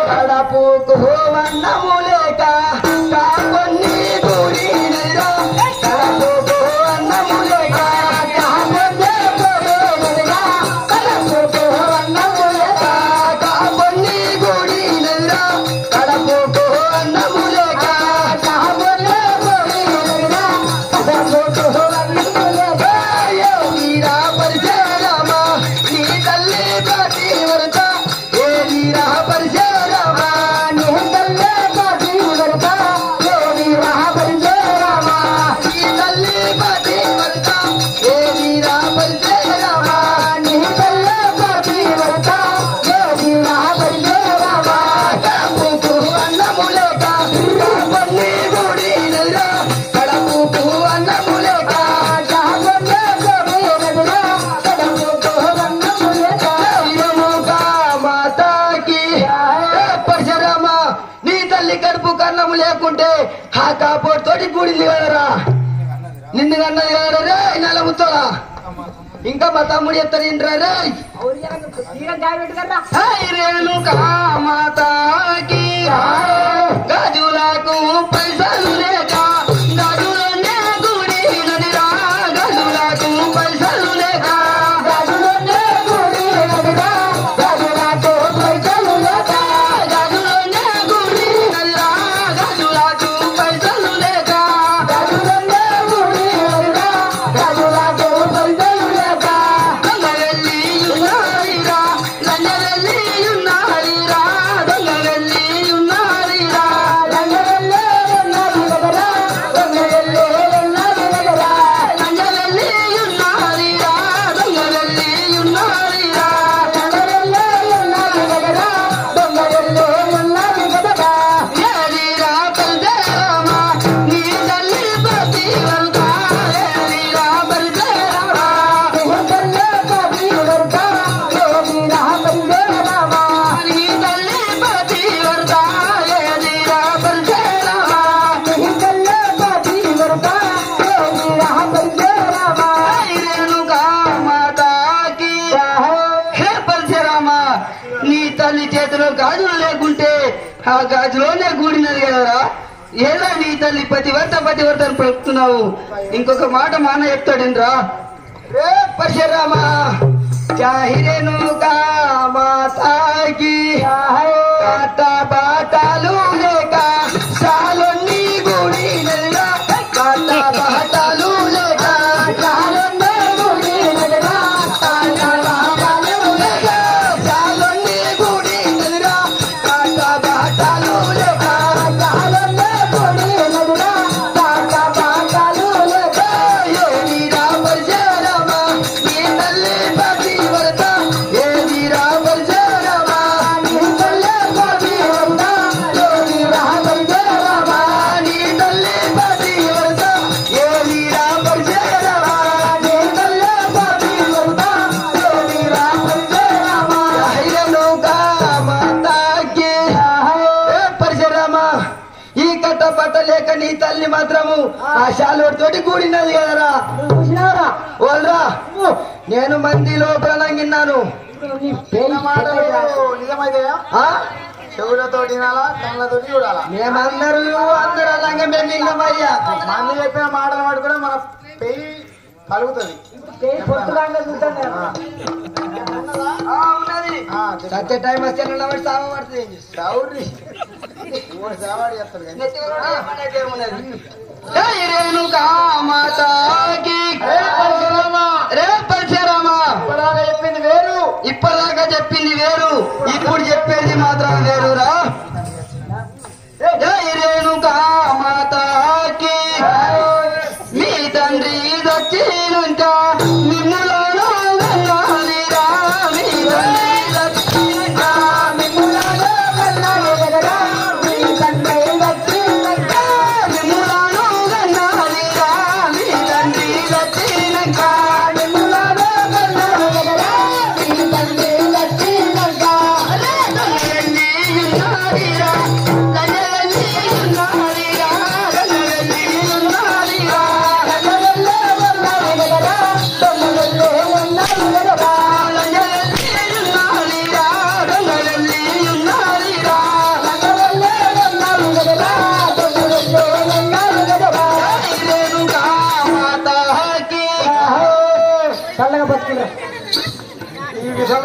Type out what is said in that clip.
కడపుకు అన్నము లేక కాపొన్ని గుడి కడపుకు అన్నము లేక కడపుకు అన్నము లేక కాపొన్ని గుడి కడపుకు అన్నము లేక వీరా పరిచయమ నీ తల్లి ప్రతి వరత ఏ వీరా పరిచయమ నీ తల్లి ప్రతి వరత ఏ వీరా పరిచయమ నీ తల్లి ప్రతి వరత ఏ వీరా పరిచయమ నీ తల్లి ప్రతి వరత ఏ వీరా పరిచయమ కడపుకు అన్నము లేక కాపొన్ని గుడి కడపుకు అన్నము లేక నీ తల్లి కడుపు కన్నము లేకుంటే ఆ కాపోటు తోటి గుడింది కదరా నిన్ను కన్నది కదరా రే నెలముతోరా ఇంకా మా తమ్ముడు చెప్తారు ఏంట్రా రే రేణుకా మాతాకి గజులకు పైసలు లేక గజులనే గుడి నదిరా గజులకు పైసలు లేక గజులనే గుడి నదిరా గజులకు పైసలు లేక గజులనే గుడి నదిరా గజులకు పైసలు లేక గజులనే గుడి నదిరా గజులకు పైసలు లేక దొంగవెల్లి ఉన్నారిరా లంజవెల్లి ఉన్నారిరా దొంగవెల్లి ఉన్నారిరా లంజవెల్లి ఉన్నది కదరా దొంగవెల్లి ఉన్నది కదరా లంజవెల్లి ఉన్నారిరా దొంగవెల్లి ఉన్నారిరా లంజవెల్లి ఉన్నది కదరా దొంగవెల్లి ఉన్నది కదరా ఏదిరా పల్దేరామ నీ తల్లి ప్రతి వరత ఏదిరా పల్దేరామ నీ తల్లి ప్రతి వరత ఏదిరా పల్దేరామ నీ తల్లి ప్రతి వరత ఏదిరా పల్దేరామ నీ తల్లి ప్రతి వరత ఏదిరా పల్దేరామ రేణుకా మాతాకి హే పల్దేరామ నీ తల్లి చేతిలో గాజులు లేకుంటే ఆ గాజులోనే గూడినది కదరా ఏదో నీ తల్లి పతివర్త అని పలుకుతున్నావు ఇంకొక మాట మా అన్న చెప్తాడేంద్రా రే పరశురామ చాహిరేణుకా మాతాకి కాట బాటలు లేక సాలొన్ని గుడి నదిరా కాట బాటలు లేక సాలొన్ని గుడి నదిరా కాట బాటలు లేక సాలొన్ని గుడి నదిరా కాట బాటలు లేక సాలొన్ని గుడి నదిరా కాట బాటలు లేక ఏ వీరా పరిచయమ నీ తల్లి ప్రతి వరత ఏ వీరా పరిచయమ నీ తల్లి ప్రతి వరత ఏ వీరా పరిచయమ నీ తల్లి ప్రతి వరత ఏ వీరా పరిచయమ నీ తల్లి ప్రతి వరత ఏ వీరా పరిచయమ రేణుకా మాతాకి ఏ పరశురామ ఈ కట్ట పట్ట లేక నీ తల్లి మాత్రము ఆ శాలువాడి తోటి కూడినది కదరా చూసినారా ఓల్రా నేను మంది లోపల నంగిన్నాను నిజమైతే ఆ? చెవులతోటి వినాలా కళ్ళతోటి చూడాలా మేమందరూ అందరూ అలాగే మేము నిన్నమయ్యా మంది చెప్పిన మాటలు పట్టుకుని మన పెయి కలుగుతుంది ఉన్నది సత్య టైం వస్తే నిలబడి సాగ పడుతుంది సౌరి సేవాడు చేస్తాడు కానీ రేణుకా మాతాకి రే పరశురామ ఇప్పటిదాకా చెప్పింది వేరు ఇప్పటిదాకా చెప్పింది వేరు ఇప్పుడు చెప్పేది మాత్రం వేరురా జై రేణుకా మాతాకి మీ తండ్రి దచ్చినంక మిమ్ములను గన్నాలిరా మీ తండ్రి దచ్చినంక మిమ్ములను గన్నాలిరా మీ తండ్రి దచ్చినంక మిమ్ములను గన్నాలిరా మీ తండ్రి దచ్చినంక చల్లగా బతుకురా. ఈ విధంగా